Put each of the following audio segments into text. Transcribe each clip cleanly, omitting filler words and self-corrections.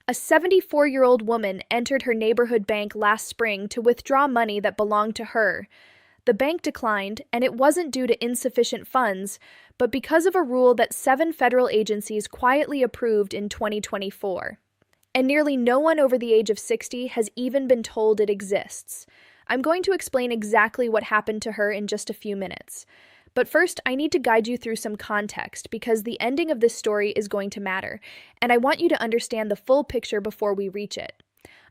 A 74-year-old woman entered her neighborhood bank last spring to withdraw money that belonged to her. The bank declined, and it wasn't due to insufficient funds, but because of a rule that 7 federal agencies quietly approved in 2024. And nearly no one over the age of 60 has even been told it exists. I'm going to explain exactly what happened to her in just a few minutes. But first, I need to guide you through some context because the ending of this story is going to matter, and I want you to understand the full picture before we reach it.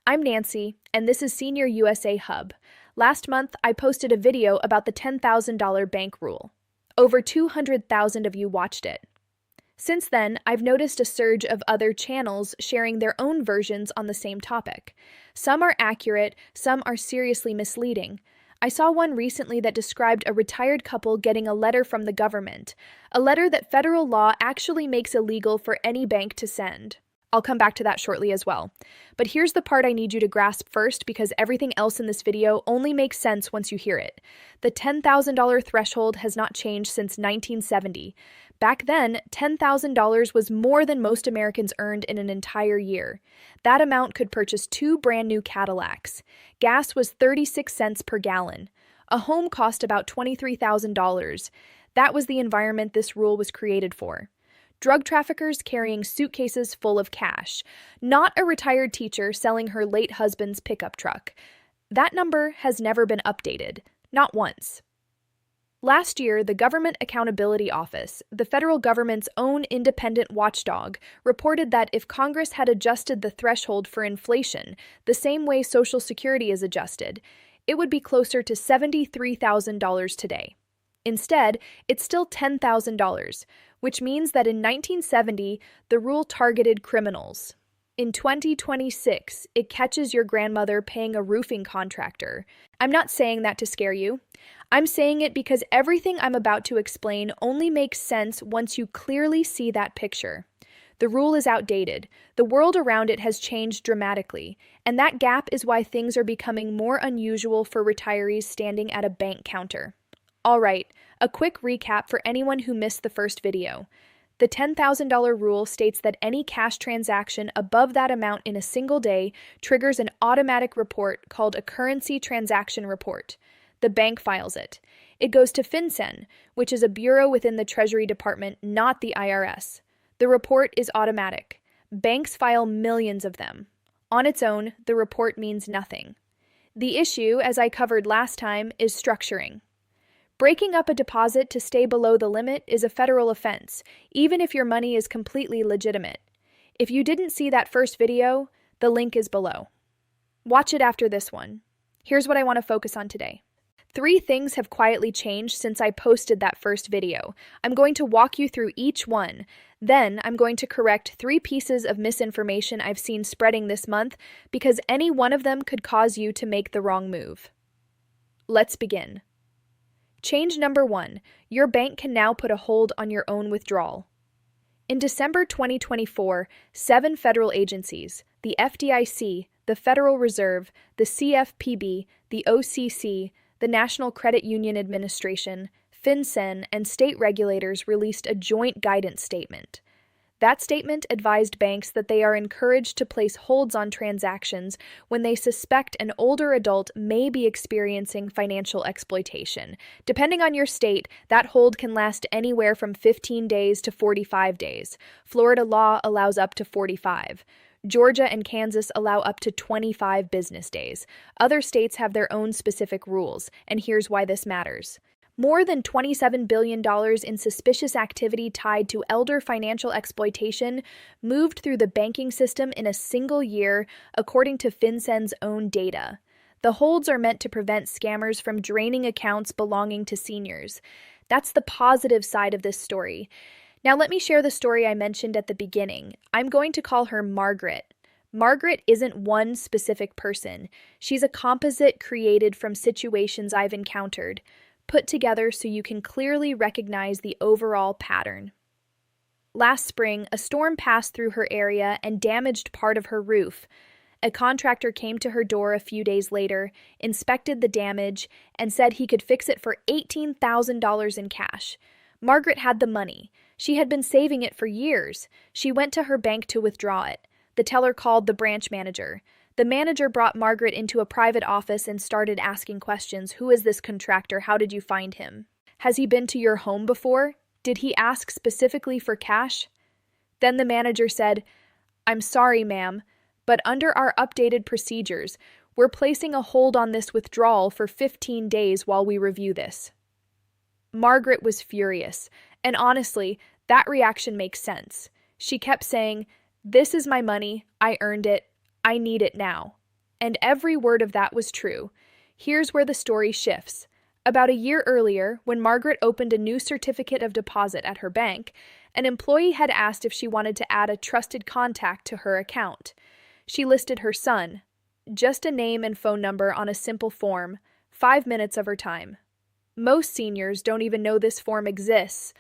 I'm Nancy, and this is Senior USA Hub. Last month, I posted a video about the $10,000 bank rule. Over 200,000 of you watched it. Since then, I've noticed a surge of other channels sharing their own versions on the same topic. Some are accurate, some are seriously misleading. I saw one recently that described a retired couple getting a letter from the government, a letter that federal law actually makes illegal for any bank to send. I'll come back to that shortly as well. But here's the part I need you to grasp first because everything else in this video only makes sense once you hear it. The $10,000 threshold has not changed since 1970. Back then, $10,000 was more than most Americans earned in an entire year. That amount could purchase 2 brand new Cadillacs. Gas was 36 cents per gallon. A home cost about $23,000. That was the environment this rule was created for. Drug traffickers carrying suitcases full of cash, not a retired teacher selling her late husband's pickup truck. That number has never been updated, not once. Last year, the Government Accountability Office, the federal government's own independent watchdog, reported that if Congress had adjusted the threshold for inflation the same way Social Security is adjusted, it would be closer to $73,000 today. Instead, it's still $10,000, which means that in 1970, the rule targeted criminals. In 2026, it catches your grandmother paying a roofing contractor. I'm not saying that to scare you. I'm saying it because everything I'm about to explain only makes sense once you clearly see that picture. The rule is outdated. The world around it has changed dramatically, and that gap is why things are becoming more unusual for retirees standing at a bank counter. All right, a quick recap for anyone who missed the first video. The $10,000 rule states that any cash transaction above that amount in a single day triggers an automatic report called a currency transaction report. The bank files it. It goes to FinCEN, which is a bureau within the Treasury Department, not the IRS. The report is automatic. Banks file millions of them. On its own, the report means nothing. The issue, as I covered last time, is structuring. Breaking up a deposit to stay below the limit is a federal offense, even if your money is completely legitimate. If you didn't see that first video, the link is below. Watch it after this one. Here's what I want to focus on today. 3 things have quietly changed since I posted that first video. I'm going to walk you through each one. Then I'm going to correct 3 pieces of misinformation I've seen spreading this month because any one of them could cause you to make the wrong move. Let's begin. Change number 1. Your bank can now put a hold on your own withdrawal. In December 2024, 7 federal agencies, the FDIC, the Federal Reserve, the CFPB, the OCC, the National Credit Union Administration, FinCEN, and state regulators released a joint guidance statement. That statement advised banks that they are encouraged to place holds on transactions when they suspect an older adult may be experiencing financial exploitation. Depending on your state, that hold can last anywhere from 15 days to 45 days. Florida law allows up to 45. Georgia and Kansas allow up to 25 business days. Other states have their own specific rules, and here's why this matters. More than $27 billion in suspicious activity tied to elder financial exploitation moved through the banking system in a single year, according to FinCEN's own data. The holds are meant to prevent scammers from draining accounts belonging to seniors. That's the positive side of this story. Now let me share the story I mentioned at the beginning. I'm going to call her Margaret. Margaret isn't one specific person. She's a composite created from situations I've encountered, put together so you can clearly recognize the overall pattern. Last spring, a storm passed through her area and damaged part of her roof. A contractor came to her door a few days later, inspected the damage, and said he could fix it for $18,000 in cash. Margaret had the money. She had been saving it for years. She went to her bank to withdraw it. The teller called the branch manager. The manager brought Margaret into a private office and started asking questions. Who is this contractor? How did you find him? Has he been to your home before? Did he ask specifically for cash? Then the manager said, I'm sorry, ma'am, but under our updated procedures, we're placing a hold on this withdrawal for 15 days while we review this. Margaret was furious, and honestly, that reaction makes sense. She kept saying, this is my money, I earned it, I need it now. And every word of that was true. Here's where the story shifts. About a year earlier, when Margaret opened a new certificate of deposit at her bank, an employee had asked if she wanted to add a trusted contact to her account. She listed her son, just a name and phone number on a simple form, 5 minutes of her time. Most seniors don't even know this form exists.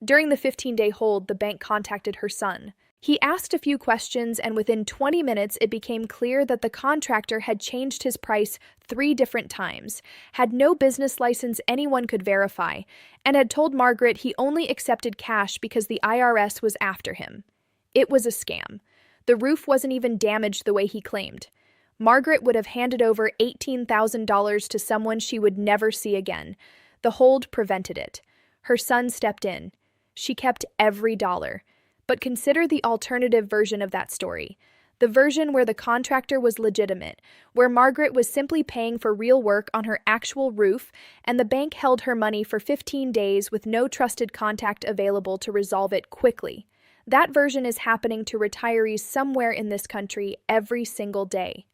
During the 15-day hold, the bank contacted her son. He asked a few questions, and within 20 minutes, it became clear that the contractor had changed his price 3 different times, had no business license anyone could verify, and had told Margaret he only accepted cash because the IRS was after him. It was a scam. The roof wasn't even damaged the way he claimed. Margaret would have handed over $18,000 to someone she would never see again. The hold prevented it. Her son stepped in. She kept every dollar. But consider the alternative version of that story. The version where the contractor was legitimate, where Margaret was simply paying for real work on her actual roof, and the bank held her money for 15 days with no trusted contact available to resolve it quickly. That version is happening to retirees somewhere in this country every single day.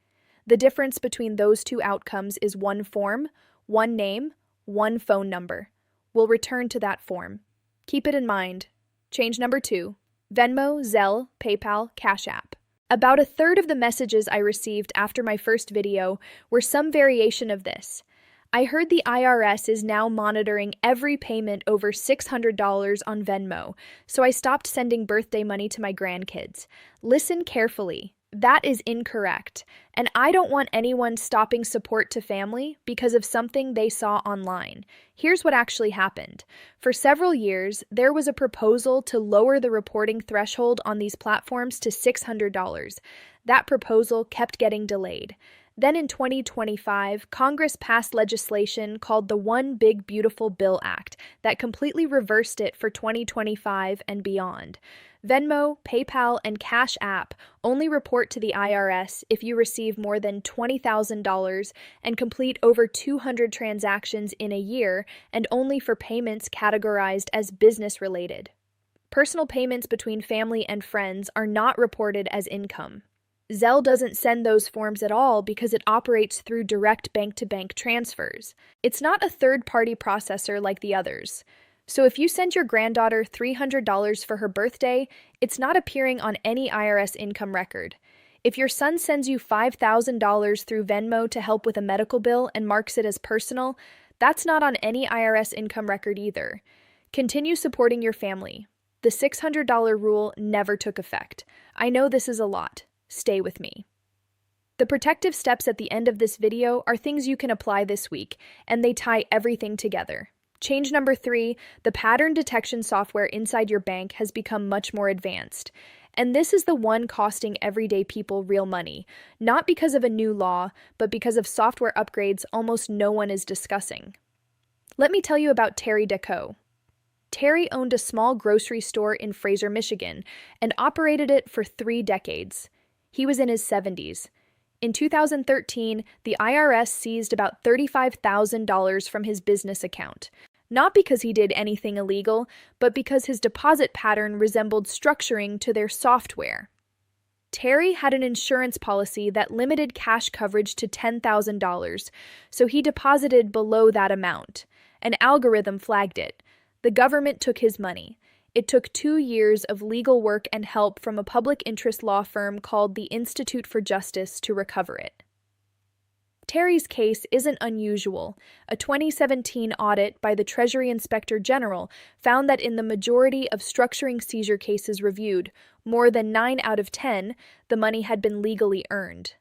The difference between those two outcomes is one form, one name, one phone number. We'll return to that form. Keep it in mind. Change number 2. Venmo, Zelle, PayPal, Cash App. About a third of the messages I received after my first video were some variation of this. I heard the IRS is now monitoring every payment over $600 on Venmo, so I stopped sending birthday money to my grandkids. Listen carefully. That is incorrect, and I don't want anyone stopping support to family because of something they saw online. Here's what actually happened. For several years, there was a proposal to lower the reporting threshold on these platforms to $600. That proposal kept getting delayed. Then in 2025, Congress passed legislation called the One Big Beautiful Bill Act that completely reversed it for 2025 and beyond. Venmo, PayPal, and Cash App only report to the IRS if you receive more than $20,000 and complete over 200 transactions in a year, and only for payments categorized as business-related. Personal payments between family and friends are not reported as income. Zelle doesn't send those forms at all because it operates through direct bank-to-bank transfers. It's not a third-party processor like the others. So if you send your granddaughter $300 for her birthday, it's not appearing on any IRS income record. If your son sends you $5,000 through Venmo to help with a medical bill and marks it as personal, that's not on any IRS income record either. Continue supporting your family. The $600 rule never took effect. I know this is a lot. Stay with me. The protective steps at the end of this video are things you can apply this week, and they tie everything together. Change number 3, the pattern detection software inside your bank has become much more advanced. And this is the one costing everyday people real money, not because of a new law, but because of software upgrades almost no one is discussing. Let me tell you about Terry Deco. Terry owned a small grocery store in Fraser, Michigan, and operated it for 3 decades. He was in his 70s. In 2013, the IRS seized about $35,000 from his business account. Not because he did anything illegal, but because his deposit pattern resembled structuring to their software. Terry had an insurance policy that limited cash coverage to $10,000, so he deposited below that amount. An algorithm flagged it. The government took his money. It took 2 years of legal work and help from a public interest law firm called the Institute for Justice to recover it. Terry's case isn't unusual. A 2017 audit by the Treasury Inspector General found that in the majority of structuring seizure cases reviewed, more than 9 out of 10, the money had been legally earned.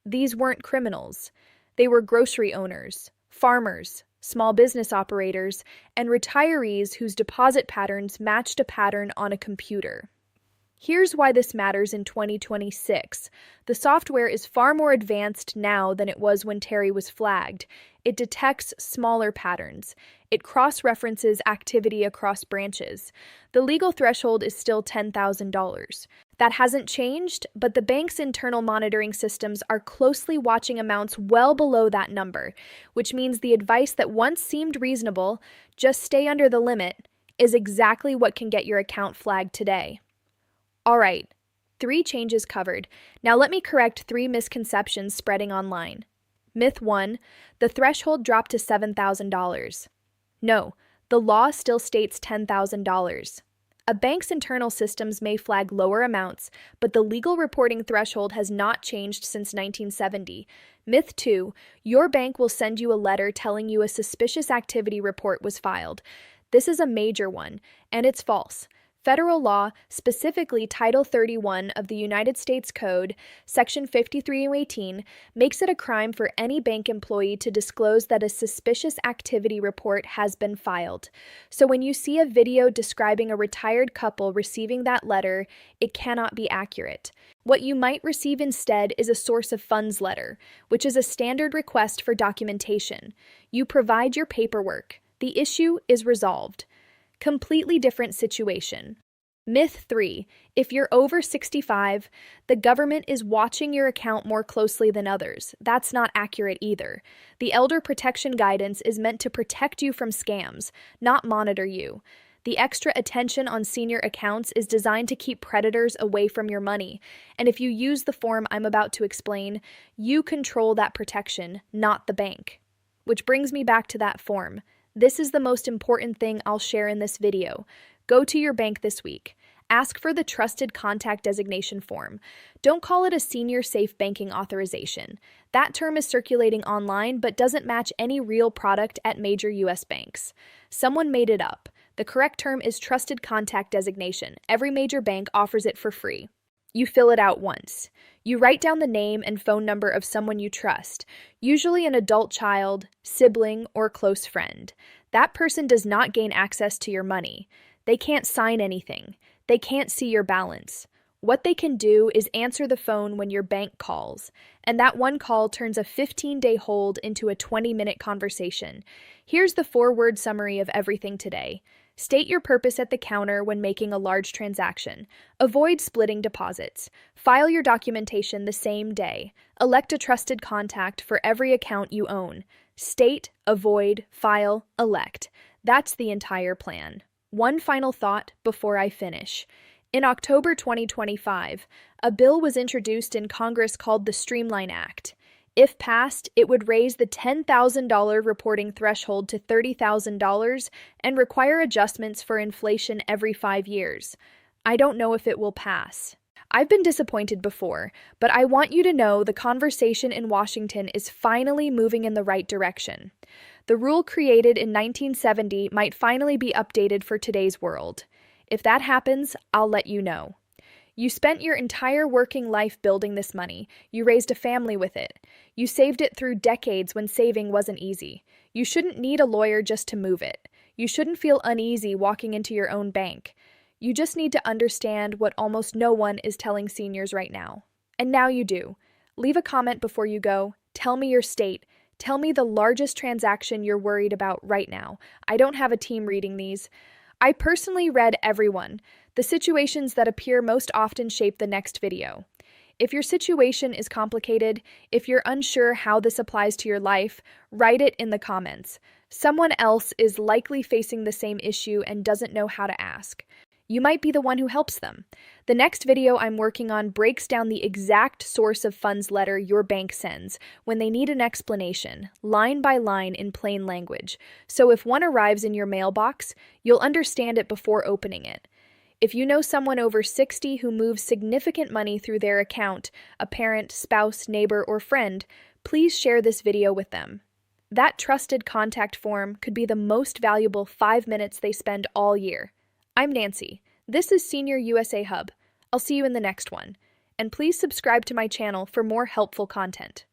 These weren't criminals. They were grocery owners, farmers, small business operators, and retirees whose deposit patterns matched a pattern on a computer. Here's why this matters in 2026. The software is far more advanced now than it was when Terry was flagged. It detects smaller patterns. It cross-references activity across branches. The legal threshold is still $10,000. That hasn't changed, but the bank's internal monitoring systems are closely watching amounts well below that number, which means the advice that once seemed reasonable, just stay under the limit, is exactly what can get your account flagged today. All right, 3 changes covered. Now let me correct 3 misconceptions spreading online. Myth 1, the threshold dropped to $7,000. No, the law still states $10,000. A bank's internal systems may flag lower amounts, but the legal reporting threshold has not changed since 1970. Myth 2, your bank will send you a letter telling you a suspicious activity report was filed. This is a major one, and it's false. Federal law, specifically Title 31 of the United States Code, Section 5318, makes it a crime for any bank employee to disclose that a suspicious activity report has been filed. So when you see a video describing a retired couple receiving that letter, it cannot be accurate. What you might receive instead is a source of funds letter, which is a standard request for documentation. You provide your paperwork. The issue is resolved. Completely different situation. Myth 3. If you're over 65, the government is watching your account more closely than others. That's not accurate either. The elder protection guidance is meant to protect you from scams, not monitor you. The extra attention on senior accounts is designed to keep predators away from your money. And if you use the form I'm about to explain, you control that protection, not the bank. Which brings me back to that form. This is the most important thing I'll share in this video. Go to your bank this week. Ask for the Trusted Contact Designation form. Don't call it a Senior Safe Banking Authorization. That term is circulating online but doesn't match any real product at major U.S. banks. Someone made it up. The correct term is Trusted Contact Designation. Every major bank offers it for free. You fill it out once. You write down the name and phone number of someone you trust, usually an adult child, sibling, or close friend. That person does not gain access to your money. They can't sign anything. They can't see your balance. What they can do is answer the phone when your bank calls, and that one call turns a 15-day hold into a 20-minute conversation. Here's the 4-word summary of everything today. State your purpose at the counter when making a large transaction. Avoid splitting deposits. File your documentation the same day. Elect a trusted contact for every account you own. State, avoid, file, elect. That's the entire plan. One final thought before I finish. In October 2025, a bill was introduced in Congress called the Streamline Act. If passed, it would raise the $10,000 reporting threshold to $30,000 and require adjustments for inflation every 5 years. I don't know if it will pass. I've been disappointed before, but I want you to know the conversation in Washington is finally moving in the right direction. The rule created in 1970 might finally be updated for today's world. If that happens, I'll let you know. You spent your entire working life building this money. You raised a family with it. You saved it through decades when saving wasn't easy. You shouldn't need a lawyer just to move it. You shouldn't feel uneasy walking into your own bank. You just need to understand what almost no one is telling seniors right now. And now you do. Leave a comment before you go. Tell me your state. Tell me the largest transaction you're worried about right now. I don't have a team reading these. I personally read everyone. The situations that appear most often shape the next video. If your situation is complicated, if you're unsure how this applies to your life, write it in the comments. Someone else is likely facing the same issue and doesn't know how to ask. You might be the one who helps them. The next video I'm working on breaks down the exact source of funds letter your bank sends when they need an explanation, line by line in plain language. So if one arrives in your mailbox, you'll understand it before opening it. If you know someone over 60 who moves significant money through their account, a parent, spouse, neighbor, or friend, please share this video with them. That trusted contact form could be the most valuable 5 minutes they spend all year. I'm Nancy. This is Senior USA Hub. I'll see you in the next one. And please subscribe to my channel for more helpful content.